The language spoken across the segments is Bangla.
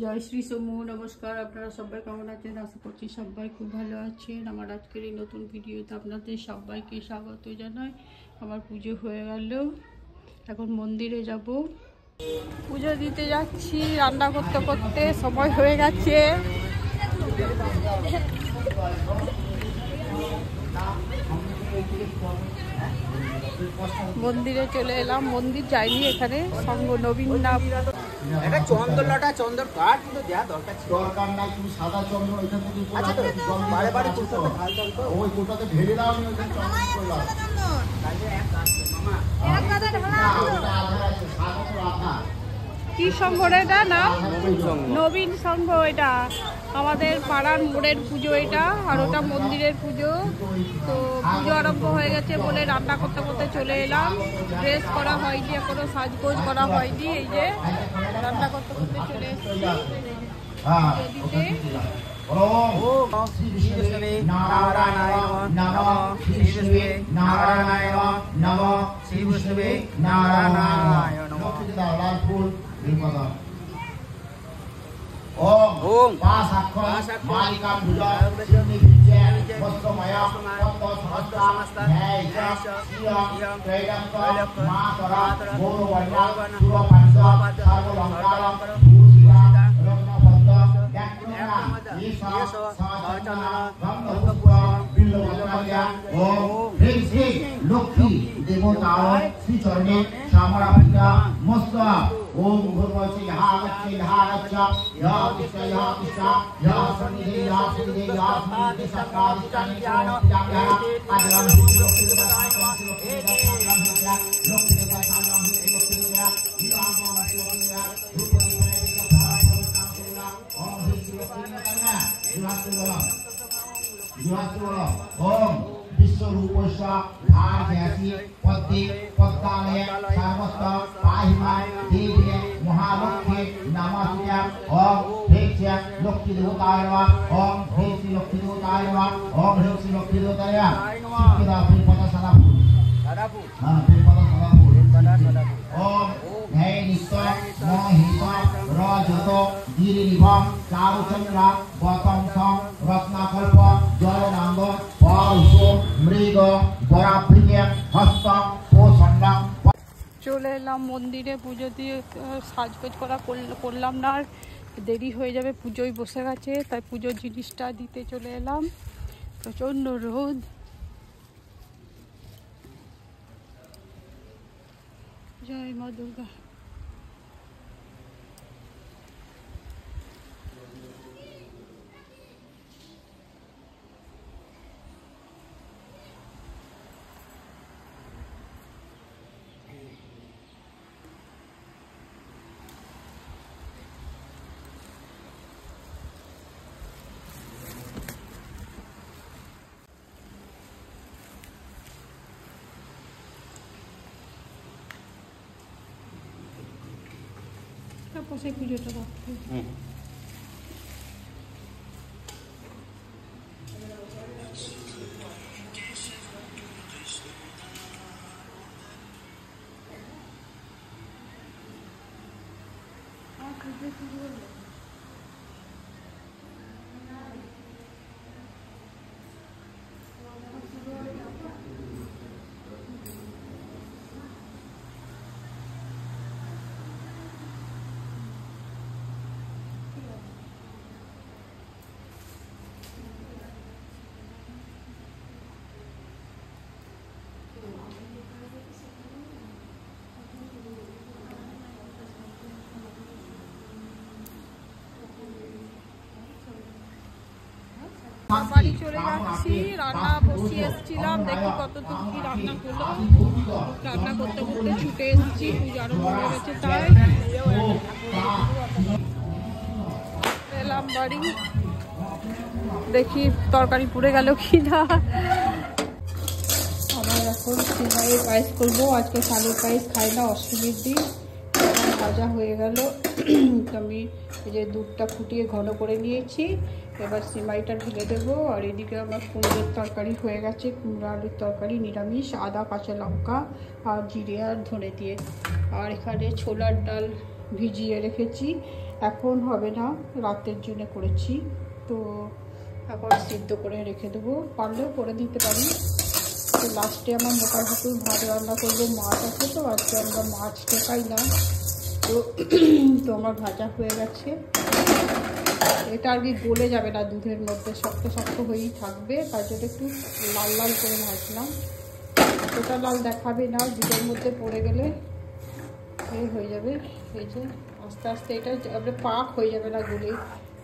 জয় শ্রী সমু। নমস্কার, আপনারা সবাই কেমন আছেন? আশা করছি সবাই খুব ভালো আছেন। আমার আজকের এই নতুন ভিডিওতে আপনাদের সবাইকে স্বাগত জানাই। আমার পুজো হয়ে গেল, এখন মন্দিরে যাব, পুজো দিতে যাচ্ছি। রান্না করতে করতে সময় হয়ে গেছে। মন্দিরে চলে এলাম, মন্দির যাইনি, এখানে সঙ্গ নবীন নাম এটা চন্দনটা চন্দন কাঠ কিন্তু দেয়া দরকার ছিল। দরকার নাই, তুমি সাদা চন্দ্র ওইখান থেকে আচ্ছা তো বারে বারে কোটাতে ঢালতে তো ওই কোটাতে ঢেলে দাও, আমি ওইখানে চন্দ্র করলাম। তাহলে এক কাজ করো, মামা এক গাদা ঢালা ওটা আধা আছে, সাদা তো আধা। কি সংঘ এটা না? নবীন সংঘ। এটা আমাদের পাড়ার মোড়ের পুজো এটা, আর ওটা মন্দিরের পুজো। তো পুজো আরম্ভ হয়ে গেছে বলে রান্না করতে করতে চলে এলাম। ড্রেস করা হয়নি, এখনো সাজগোজ করা হয়নি। এই যে রান্না করতে করতে চলে এসেছি দিতে। ওম শ্রী বিষ্ণুবে নারায়ণায় নমঃ, শ্রী বিষ্ণুবে নারায়ণায় নমঃ, শ্রী বিষ্ণুবে নারায়ণায় নমঃ। লাল ফুল বিপদা। ওম ওম পাশাক্ষর মালিকা পূজা সিদ্ধি বিজয় বস্তময়া তত্ত্ব সমস্ত ন্যায় শ্রিয়ং ত্রৈলক্য মাতরা গৌরবর্ণা সুরপাঞ্চ সর্বলঙ্কারং ভূষিতা রত্নপদ্ম ব্যাকুলনা ঈশা সচন্দন গঙ্গপুর বিল্লবর্ণা। ওম হ্রিং শ্রী লক্ষ্মী দেবতায় শ্রীচরণে সামরাপিকা মস্তক। ओम भूर्भुवस्सु यः आगच्छ यः आगच्छ यः तिष्ठ यः तिष्ठ यः सन्निधि यः सन्निधि यः सन्निधि सत्कादिष्टानि ज्ञानः आदिरं लक्ष्मीदेवताय नमः। ओम विश्वरूपस्य भाग्यसि पद्मे पद्मालय सर्वस्त पाहिमा देव्ये महालक्ष्मी नमस्ते। ओम ह्रीं लक्ष्मी देवताय नमः। ओम ह्रीं लक्ष्मी देवताय नमः। ओम ह्रीं लक्ष्मी देवताय नमः। सिद्धदा बिलपद सदाफुल सदाफुल, हां बिलपद सदाफुल सदाफुल। ओम हे नित्य मोहित रजत गिरिनिभं चारुचंद्र गतंसं रत्नाकल्प जलनांग पारुषो मृग बराभृगे हस्त पोषण्डं। চলে এলাম মন্দিরে, পুজো দিয়ে সাজগোজ করলাম না, আর দেরি হয়ে যাবে, পুজোয় বসে গেছে, তাই পুজোর জিনিসটা দিতে চলে এলাম। প্রচণ্ড রোদ। জয় মা দুর্গা। তারপর সেই পুজোটা রাখতে বাড়ি চলে যাচ্ছি। রান্না বসিয়ে এসেছিলাম, দেখি কতদূর কি রান্না হলো। রান্না করতে করতে ছুটে এসেছি, পুজো আরম্ভ হয়ে গেছে, তাই এলাম বাড়ি। দেখি তরকারি পুড়ে গেল কিনা। আমার এখন সিমাইয়ের পায়েস করবো। আজকে চালের পায়েস খাই না, অষ্টমীর দিন। ভাজা হয়ে গেল, আমি এই যে দুধটা ফুটিয়ে ঘন করে নিয়েছি। এবার সিমাইটা ঢেলে দেবো। আর এদিকে আমার কুমড়োর তরকারি হয়ে গেছে, কুমড়ো আলুর তরকারি নিরামিষ, আদা কাঁচা লঙ্কা আর জিরে আর ধনে দিয়ে। আর এখানে ছোলার ডাল ভিজিয়ে রেখেছি, এখন হবে না, রাতের জন্য করেছি। তো এখন সিদ্ধ করে রেখে দেবো, পারলেও করে দিতে পারি। তো লাস্টে আমার মোটা ভাতের ভাত রান্না করবো, মাছ আছে তো আজকে আমরা মাছ টেকাই না। তো আমার ভাজা হয়ে গেছে, এটা আর কি গলে যাবে না, দুধের মধ্যে শক্ত শক্ত হয়েই থাকবে, তার জন্য একটু লাল লাল করে ভাজলাম। এতটা লাল দেখাবে না, দুধের মধ্যে পড়ে গেলে এই হয়ে যাবে। এই যে আস্তে আস্তে এটা পাক হয়ে যাবে না, গলে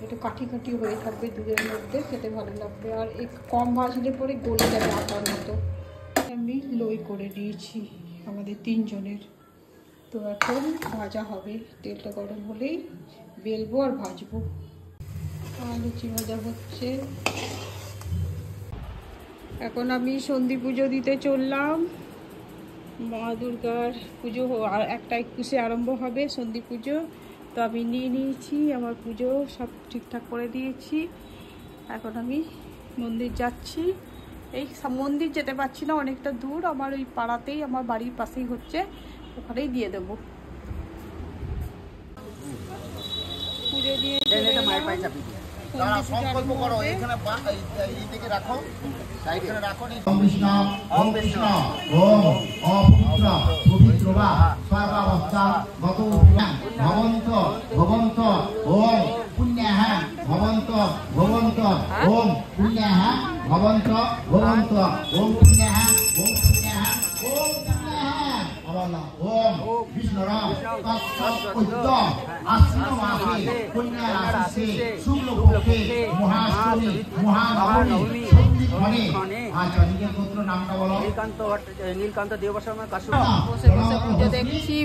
একটু কাঠি কাঠি হয়ে থাকবে দুধের মধ্যে, খেতে ভালো লাগবে। আর একটু কম ভাজলে পরে গলে যাবে আটার মতো। আমি লই করে দিয়েছি আমাদের 3 জনের। তো এখন ভাজা হবে, তেলটা গরম হলেই বেলবো আর ভাজবো। আর লুচি ভাজা হচ্ছে। এখন আমি সন্ধি পুজো দিতে চললাম। মা দুর্গার পুজো আর 1 আরম্ভ হবে সন্ধি পুজো। তো আমি নিয়ে নিয়েছি, আমার পুজো সব ঠিকঠাক করে দিয়েছি। এখন আমি মন্দির যাচ্ছি। এই মন্দির যেতে পারছি না, অনেকটা দূর, আমার ওই পাড়াতেই, আমার বাড়ির পাশেই হচ্ছে, ওখানেই দিয়ে দেবো। পুজো দিয়ে সংকল্প করো, এখানে এইদিকে রাখো, এখানে রাখো। ওম কৃষ্ণ ওম কৃষ্ণ ওম অপবিত্র পবিত্র বা সর্বাবস্থা গত ভবন্ত ভবন্ত ওম পুণ্যঃ ভবন্ত ভবন্ত ওম পুণ্যঃ ভবন্ত ভবন্ত ওম পুণ্যঃ ওম পুণ্যঃ ওম ওম বিষ্ণুরাম তৎসৎ আশ্বিন মাসে পুণ্য রাশিতে শুক্লপক্ষে মহাষ্টমী মহানবমী সন্ধিক্ষণে আচ্ছা নিজের গোত্র নামটা বলো। নীলকান্ত দেববর্মা কাশু। বসে বসে পুজো দেখছি।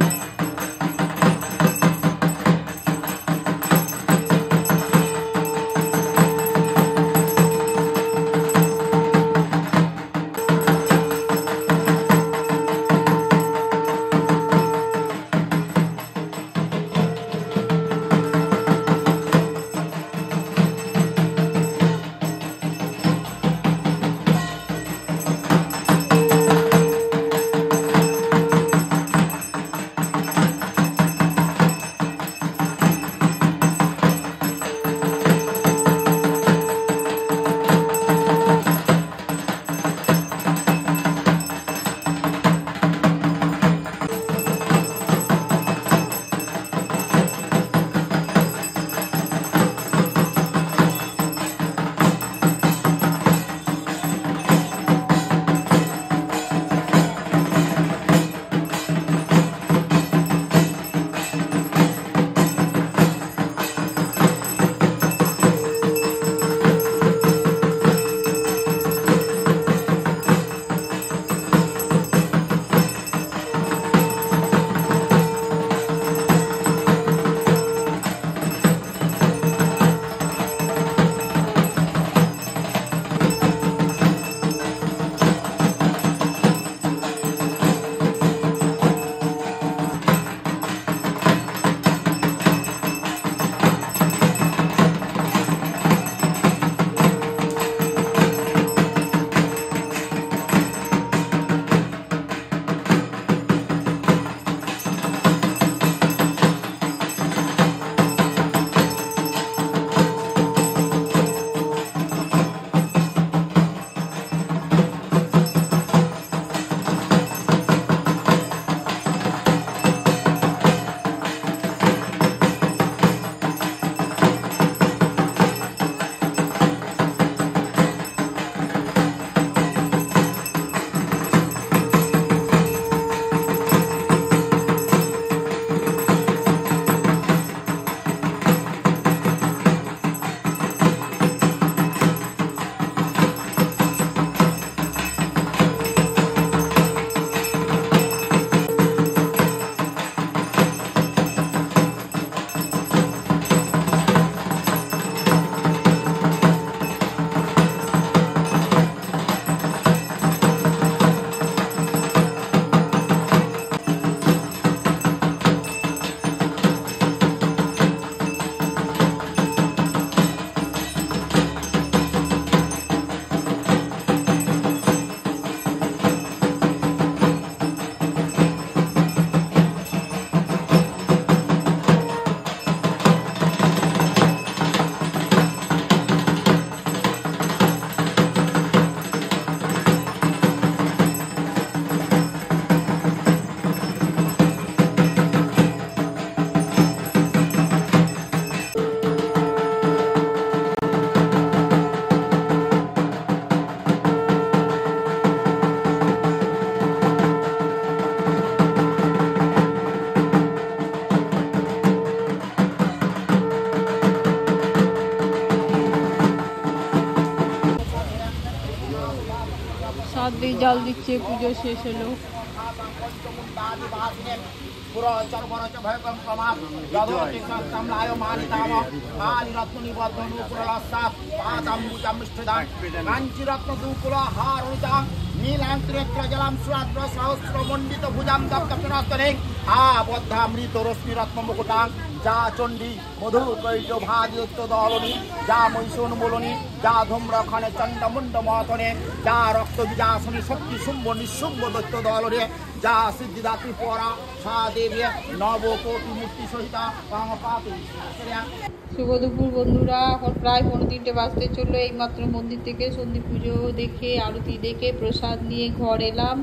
তাড়াতাড়ি জাল দিচ্ছে, পুজো শেষ হলো। নীলাঙ্কিরত্ন ভুজাম দপ্তরে আবদ্ধামৃত রশ্মি রত্ন মুকুটাং যা চণ্ডী মধু কৈজ ভাদিত্য দলনী যা মৈশুন মূলনী যা ধূম্রক্ষণে চণ্ডমুণ্ড মথনে যা রক্ত বিজাসনী শক্তি শুম্ভ নিঃশুম্ভ দৈত্য দলনে যা সিদ্ধিদাত্রী পরা সা দেবী নবকোটি মূর্তি সহিতা পাপি। শুভ দুপুর বন্ধুরা, এখন প্রায় 3:15 বাজতে চললো। এইমাত্র মন্দির থেকে সন্ধি পুজো দেখে, আরতি দেখে, প্রসাদ নিয়ে ঘর এলাম।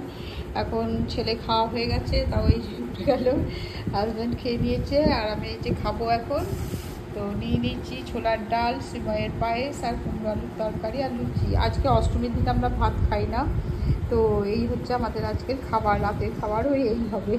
এখন ছেলে খাওয়া হয়ে গেছে, তাও এই ছুটে গেল। হাজব্যান্ড খেয়ে নিয়েছে, আর আমি এই যে খাবো এখন। তো নিয়ে নিচ্ছি ছোলার ডাল, সিমাইয়ের পায়েস, আর কুমড়ো আলুর তরকারি আর লুচি। আজকে অষ্টমীর দিন আমরা ভাত খাই না, তো এই হচ্ছে আমাদের আজকের খাবার, রাতের খাবারও এই হবে।